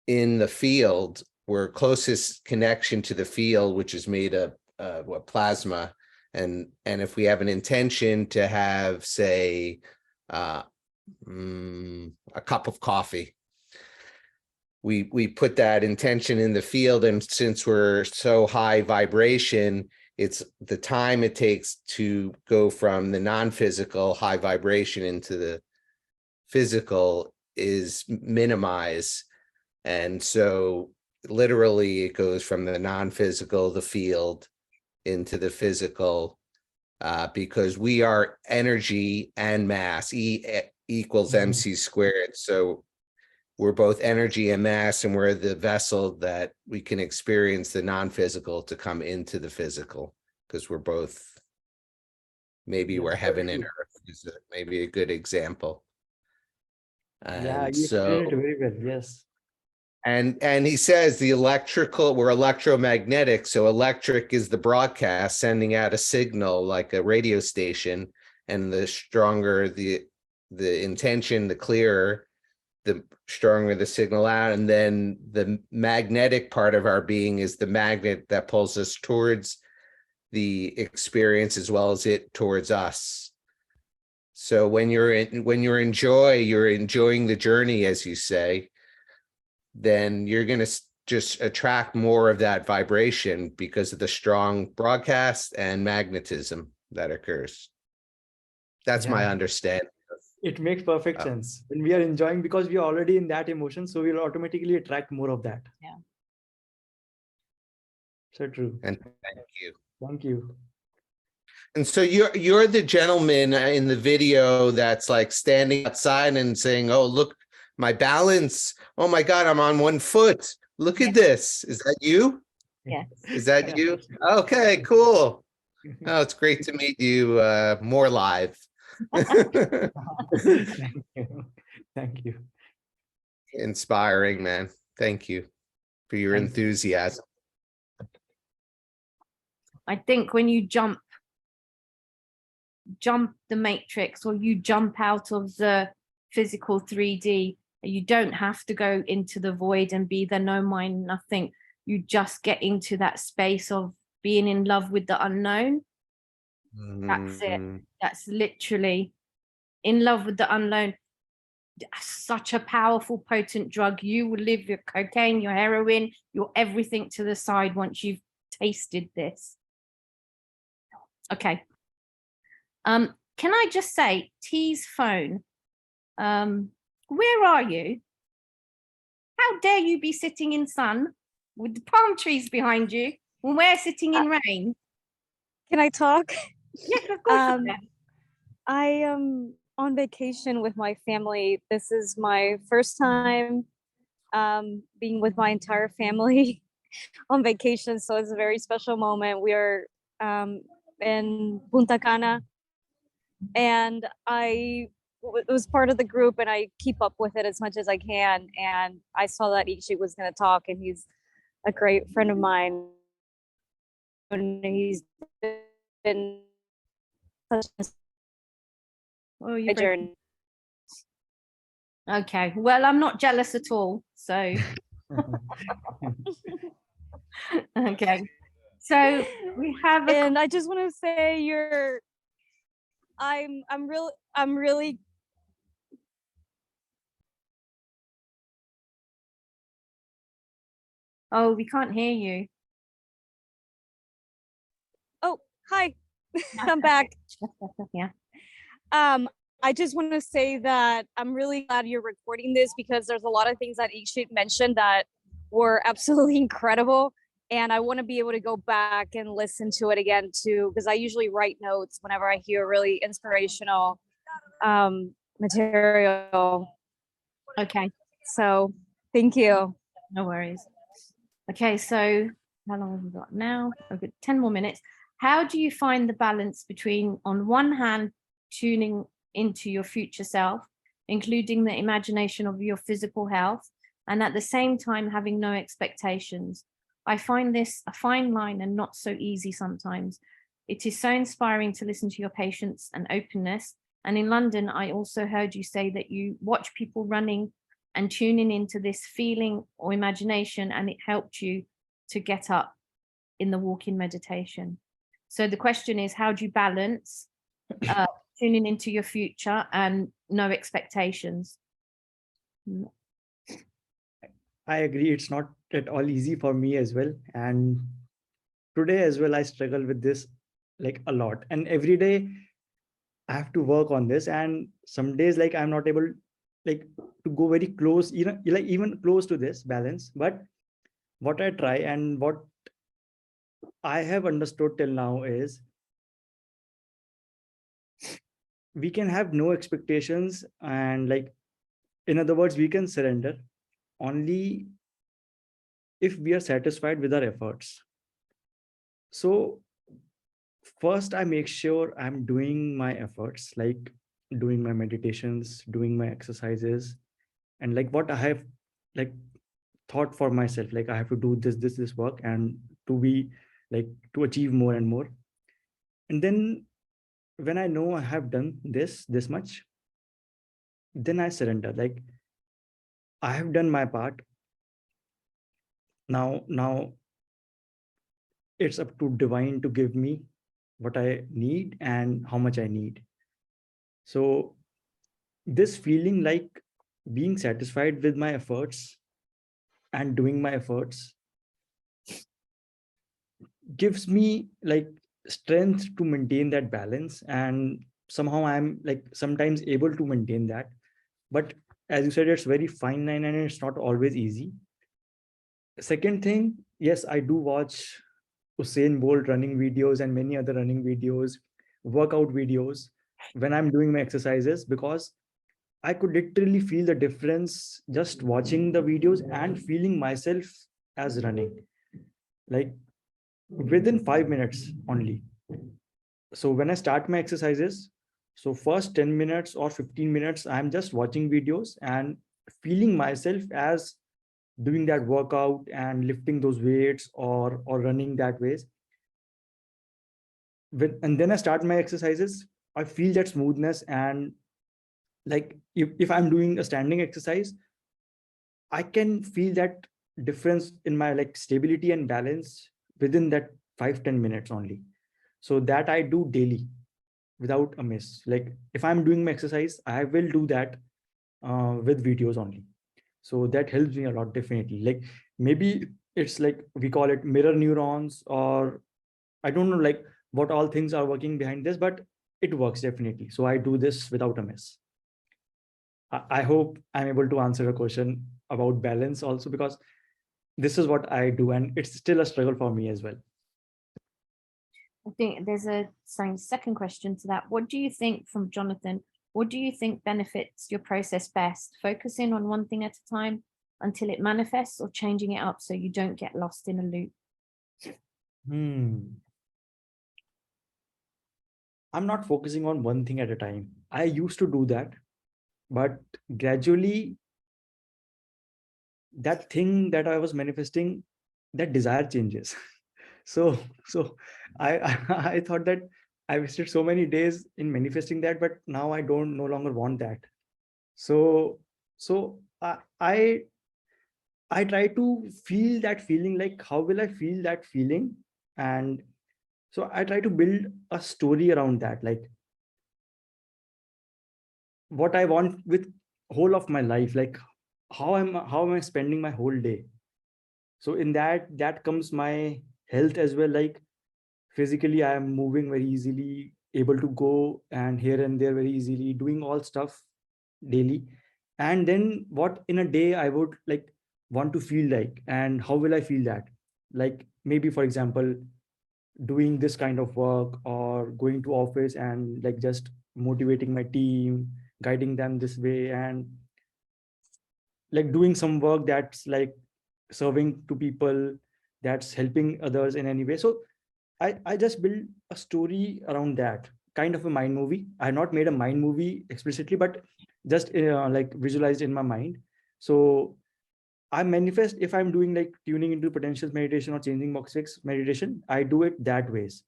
in the field, we're closest connection to the field, which is made of plasma. And if we have an intention to have, say, a cup of coffee, we put that intention in the field, and since we're so high vibration, it's the time it takes to go from the non-physical high vibration into the physical is minimized. And so literally it goes from the non-physical, the field, into the physical, because we are energy and mass. E equals MC squared. So we're both energy and mass, and we're the vessel that we can experience the non-physical to come into the physical, because we're both, maybe Yeah, we're so heaven and true. earth is maybe a good example. Yeah, And you so, explained it very well. Yes. and he says the electrical, we're electromagnetic. So electric is the broadcast sending out a signal like a radio station, and the stronger the intention, the clearer, the stronger the signal out. And then the magnetic part of our being is the magnet that pulls us towards the experience as well as it towards us. So when you're in joy, you're enjoying the journey, as you say, then you're going to just attract more of that vibration because of the strong broadcast and magnetism that occurs. That's my Yeah, understanding. it makes perfect Uh, sense. When we are enjoying, because we are already in that emotion, so we'll automatically attract more of that. Yeah. So true. And thank you. Thank you. And so you're the gentleman in the video that's like standing outside and saying, "Oh, look, my balance. Oh my God, I'm on one foot. Look at this." Is that you? Yes. Is that Yeah. you? Okay, cool. Oh, it's great to meet you more live. Thank you. Thank you. Inspiring, man. Thank you for your Thank you. enthusiasm. I think when you jump the matrix, or you jump out of the physical 3D, you don't have to go into the void and be there, no mind, nothing. You just get into that space of being in love with the unknown. That's it. Mm, That's literally in love with the unknown. Such a powerful, potent drug. You will leave your cocaine, your heroin, your everything to the side once you've tasted this. Okay. Can I just say, T's phone, where are you? How dare you be sitting in sun with the palm trees behind you when we're sitting in rain? Can I talk? Yes, of course you can. I am on vacation with my family. This is my first time being with my entire family on vacation, so it's a very special moment. We are in Punta Cana, and I was part of the group, and I keep up with it as much as I can. And I saw that Ikshit was going to talk, and he's a great friend of mine, and he's been such Oh, a you're journey. okay. Well, I'm not jealous at all. So okay. So we have a And I just want to say I'm really oh, we can't hear you. oh hi. I'm back. Yeah. I just want to say that I'm really glad you're recording this, because there's a lot of things that Ikshit mentioned that were absolutely incredible. And I want to be able to go back and listen to it again too, because I usually write notes whenever I hear really inspirational material. Okay. So thank you. No worries. Okay, so how long have we got now? Okay, 10 more minutes. How do you find the balance between, on one hand, tuning into your future self, including the imagination of your physical health, and at the same time having no expectations? I find this a fine line and not so easy sometimes. It is so inspiring to listen to your patience and openness. And in London, I also heard you say that you watch people running and tuning into this feeling or imagination, and it helped you to get up in the walk-in meditation. So the question is, how do you balance tuning into your future and no expectations? I agree. It's not at all easy for me as well. And today as well, I struggle with this like a lot. And every day I have to work on this. And some days like I'm not able like to go very close, like even close to this balance. But what I try and what I have understood till now is we can have no expectations, and like in other words, we can surrender only if we are satisfied with our efforts. So first, I make sure I'm doing my efforts, like doing my meditations, doing my exercises, and like what I have like thought for myself, like I have to do this work and to be like to achieve more and more. And then when I know I have done this much, then I surrender. Like I have done my part. Now it's up to divine to give me what I need and how much I need. So this feeling like being satisfied with my efforts and doing my efforts gives me like strength to maintain that balance, and somehow I'm like sometimes able to maintain that. But as you said, it's very fine line and it's not always easy. Second thing, yes, I do watch Usain Bolt running videos and many other running videos, workout videos when I'm doing my exercises, because I could literally feel the difference just watching the videos and feeling myself as running, like within 5 minutes only. So when I start my exercises, so first 10 minutes or 15 minutes, I'm just watching videos and feeling myself as doing that workout and lifting those weights or running that ways. And then I start my exercises, I feel that smoothness, and like if I'm doing a standing exercise, I can feel that difference in my like stability and balance within that 5-10 minutes only. So that I do daily without a miss. Like if I'm doing my exercise, I will do that with videos only. So that helps me a lot, definitely. Like maybe it's like we call it mirror neurons, or I don't know like what all things are working behind this, but it works definitely. So I do this without a miss. I hope I'm able to answer a question about balance also, because this is what I do and it's still a struggle for me as well. I think there's a second question to that. What do you think, from Jonathan, what do you think benefits your process best? Focusing on one thing at a time until it manifests, or changing it up so you don't get lost in a loop? I'm not focusing on one thing at a time. I used to do that, but gradually that thing that I was manifesting, that desire changes. So I thought that I wasted so many days in manifesting that, but now I don't no longer want that. So I try to feel that feeling, like how will I feel that feeling? And so I try to build a story around that, like what I want with whole of my life, like how am I spending my whole day. So in that comes my health as well. Like physically I am moving very easily, able to go and here and there very easily, doing all stuff daily. And then what in a day I would like want to feel like, and how will I feel that? Like maybe for example, doing this kind of work or going to office and like just motivating my team, guiding them this way, and like doing some work that's like serving to people, that's helping others in any way. So I just build a story around that, kind of a mind movie. I have not made a mind movie explicitly, but just like visualized in my mind. So I manifest, if I'm doing like tuning into potentials meditation or changing box fix meditation, I do it that ways,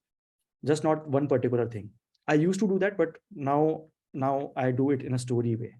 just not one particular thing. I used to do that, but now I do it in a story way.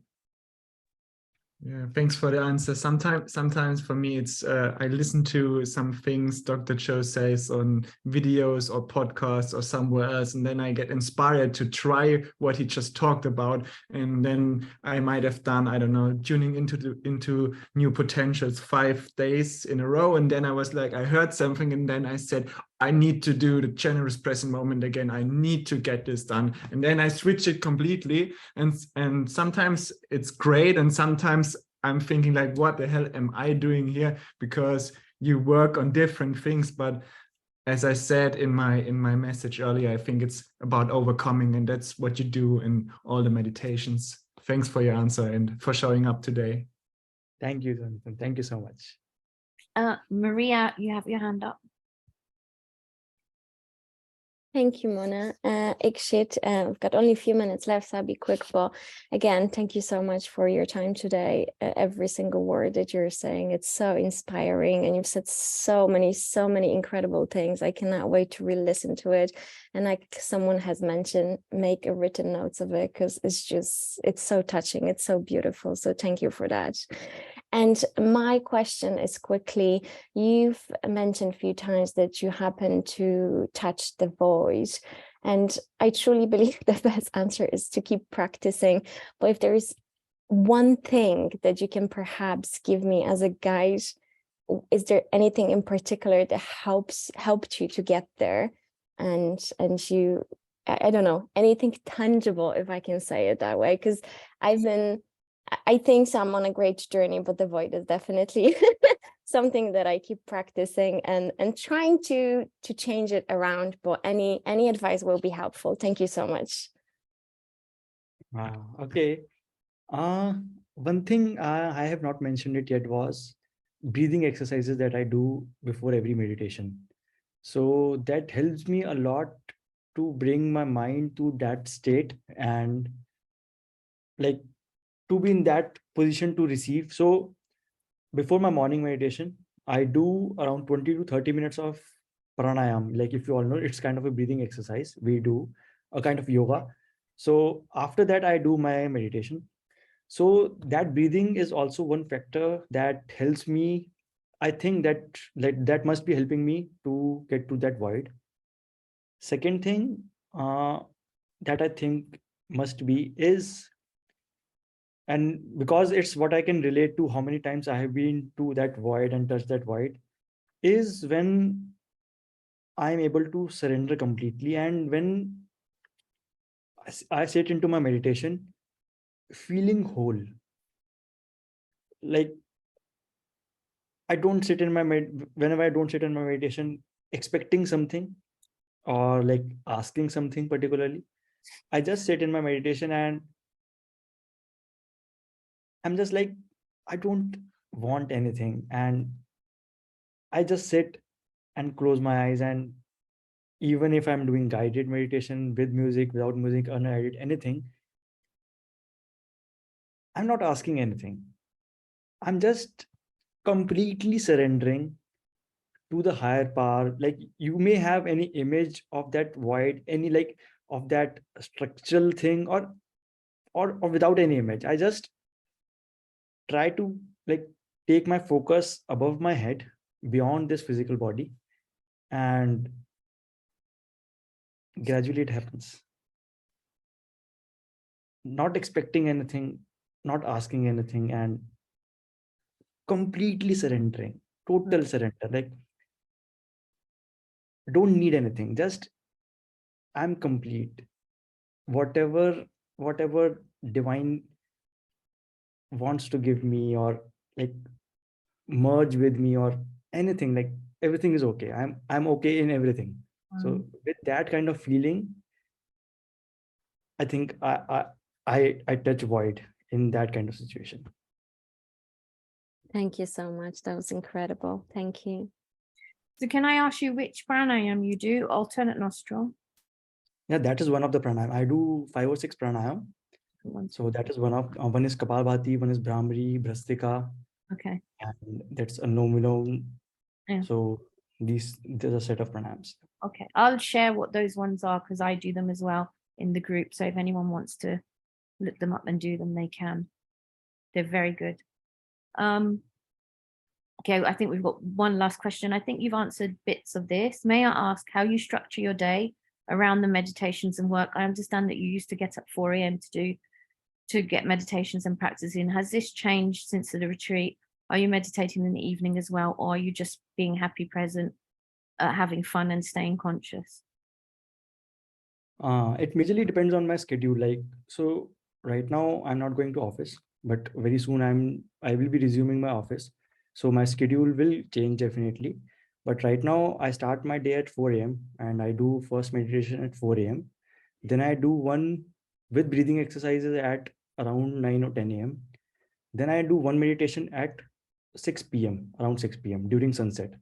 Yeah, thanks for the answer. Sometimes for me, it's I listen to some things Dr. Joe says on videos or podcasts or somewhere else, and then I get inspired to try what he just talked about. And then I might have done, I don't know, tuning into new potentials 5 days in a row. And then I was like, I heard something, and then I said, I need to do the generous present moment again. I need to get this done. And then I switch it completely. And sometimes it's great. And sometimes I'm thinking like, what the hell am I doing here? Because you work on different things. But as I said in my message earlier, I think it's about overcoming. And that's what you do in all the meditations. thanks for your answer and for showing up today. Thank you, Jonathan. Thank you so much. Maria, you have your hand up. Thank you, Mona. Ikshit, we've got only a few minutes left, so I'll be quick. But again, thank you so much for your time today. Every single word that you're saying, it's so inspiring, and you've said so many incredible things. I cannot wait to re-listen to it. And like someone has mentioned, make a written notes of it, because it's so touching. It's so beautiful. So thank you for that. And my question is quickly, you've mentioned a few times that you happen to touch the void. And I truly believe the best answer is to keep practicing. But if there is one thing that you can perhaps give me as a guide, is there anything in particular that helped you to get there? And you, I don't know, anything tangible, if I can say it that way, because I think so I'm on a great journey, but the void is definitely something that I keep practicing and trying to change it around. But any advice will be helpful. Thank you so much. Wow. Okay. One thing I have not mentioned it yet was breathing exercises that I do before every meditation. So that helps me a lot to bring my mind to that state and like to be in that position to receive. So before my morning meditation, I do around 20 to 30 minutes of pranayam. Like if you all know, it's kind of a breathing exercise. We do a kind of yoga. So after that, I do my meditation. So that breathing is also one factor that helps me. I think that must be helping me to get to that void. Second thing that I think must be is, and because it's what I can relate to, how many times I have been to that void and touched that void, is when I'm able to surrender completely. And when I sit into my meditation, feeling whole. Like I don't sit in my whenever I don't sit in my meditation expecting something or like asking something particularly. I just sit in my meditation and I'm just like, I don't want anything. And I just sit and close my eyes. And even if I'm doing guided meditation with music, without music, unguided, anything, I'm not asking anything. I'm just completely surrendering to the higher power. Like you may have any image of that void, any like of that structural thing, or without any image. I just try to like take my focus above my head, beyond this physical body, and gradually it happens. Not expecting anything, not asking anything, and completely surrendering, total surrender. Like don't need anything, just I'm complete. Whatever divine wants to give me, or like merge with me, or anything, like everything is okay. I'm okay in everything. So with that kind of feeling, I think I touch void in that kind of situation. Thank you so much. That was incredible. Thank you. So can I ask you which pranayam you do? Alternate nostril? Yeah, that is one of the pranayam. I do 5 or 6 pranayam. So that is one is Kapalbhati, one is Brahmari, Bhrastika. Okay. And that's a Vilom. Yeah. So there's a set of pranayams. Okay, I'll share what those ones are because I do them as well in the group. So if anyone wants to look them up and do them, they can. They're very good. Okay, I think we've got one last question. I think you've answered bits of this. May I ask how you structure your day around the meditations and work? I understand that you used to get up 4 a.m. to get meditations and practice in. Has this changed since the retreat? Are you meditating in the evening as well, or are you just being happy, present, having fun and staying conscious? It majorly depends on my schedule. Like, so right now I'm not going to office, but very soon I will be resuming my office. So my schedule will change definitely. But right now I start my day at 4 a.m. and I do first meditation at 4 a.m. Then I do one with breathing exercises at around 9 or 10 a.m. Then I do one meditation at 6 p.m., around 6 p.m. during sunset.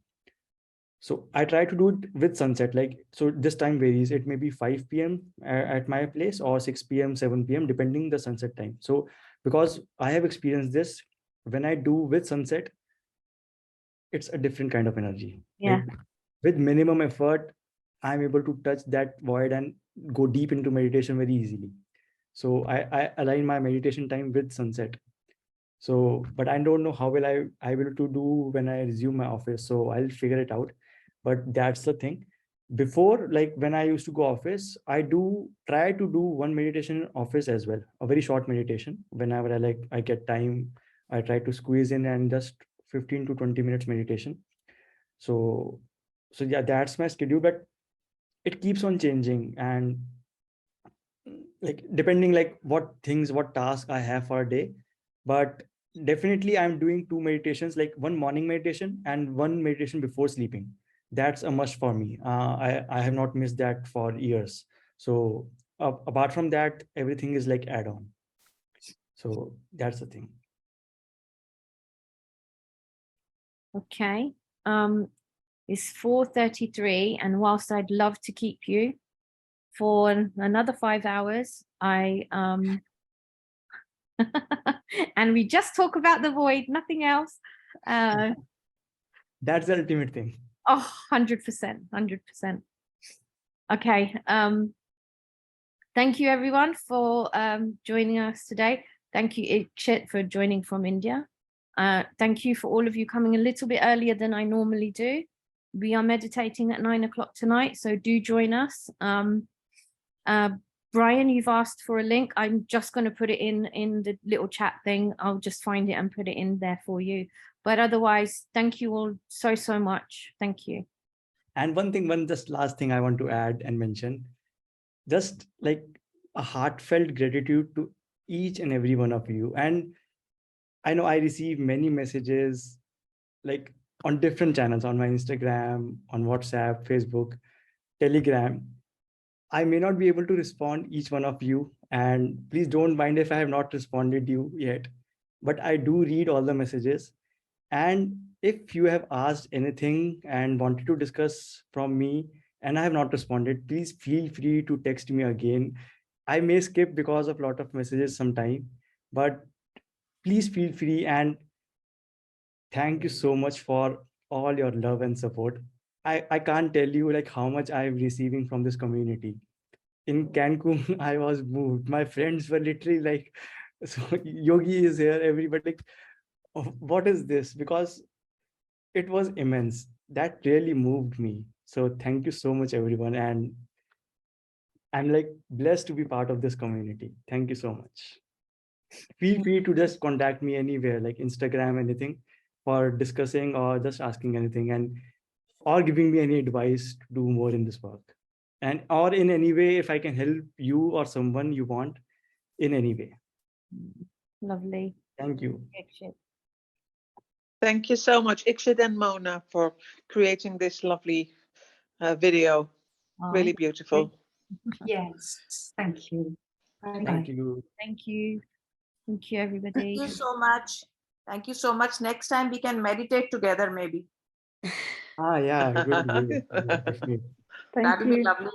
So I try to do it with sunset. Like, so this time varies. It may be 5 p.m. At my place or 6 p.m., 7 p.m., depending the sunset time. So because I have experienced this, when I do with sunset, it's a different kind of energy. Yeah. Like, with minimum effort, I'm able to touch that void and go deep into meditation very easily. So I align my meditation time with sunset. So, but I don't know how will I able to do when I resume my office. So I'll figure it out. But that's the thing. Before, like when I used to go office, I do try to do one meditation in office as well, a very short meditation. Whenever I get time, I try to squeeze in and just 15 to 20 minutes meditation. So yeah, that's my schedule, but it keeps on changing, and like depending like what task I have for a day. But definitely I'm doing two meditations, like one morning meditation and one meditation before sleeping. That's a must for me. I have not missed that for years. So apart from that, everything is like add-on. So that's the thing. Okay. It's 4:33, and whilst I'd love to keep you for another 5 hours, and we just talk about the void, nothing else. That's the ultimate thing. Oh, 100%, 100%. Okay. Thank you everyone for joining us today. Thank you, Ikshit, for joining from India. Thank you for all of you coming a little bit earlier than I normally do. We are meditating at 9 o'clock tonight, so do join us. Brian, you've asked for a link. I'm just going to put it in the little chat thing. I'll just find it and put it in there for you. But otherwise, thank you all so much. Thank you. And one just last thing I want to add and mention, just like a heartfelt gratitude to each and every one of you. And I know I receive many messages like on different channels, on my Instagram, on WhatsApp, Facebook, Telegram. I may not be able to respond each one of you, and please don't mind if I have not responded you yet, but I do read all the messages. And if you have asked anything and wanted to discuss from me and I have not responded, please feel free to text me again. I may skip because of a lot of messages sometime, but please feel free. And thank you so much for all your love and support. I can't tell you like how much I'm receiving from this community. In Cancun, I was moved. My friends were literally like, so Yogi is here, everybody like, oh, what is this? Because it was immense. That really moved me. So thank you so much, everyone. And I'm like blessed to be part of this community. Thank you so much. Feel free to just contact me anywhere, like Instagram, anything, for discussing or just asking anything, and or giving me any advice to do more in this work. And or in any way, if I can help you or someone you want in any way. Lovely. Thank you. Ikshit. Thank you so much, Ikshit and Mona, for creating this lovely video. Really beautiful. Yes, thank you. Thank you. Thank you. Thank you, everybody. Thank you so much. Thank you so much. Next time we can meditate together, maybe. Yeah, good. Definitely. That would be lovely.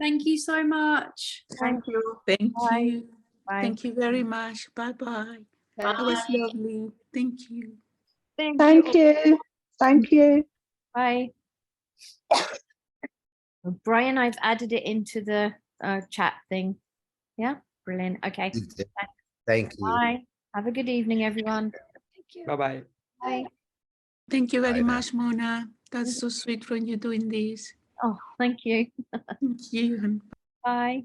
Thank you so much. Thank you. Thank Bye. you. Bye. Thank you very much. Bye-bye. That was lovely. Thank you. Thank you. Thank you. Bye. Brian, I've added it into the chat thing. Yeah, brilliant. Okay. Thank you. Bye. Have a good evening, everyone. Bye-bye. Bye. Thank you very Bye now. much, Mona. That's so sweet from you doing this. Oh, thank you. Thank you. Bye.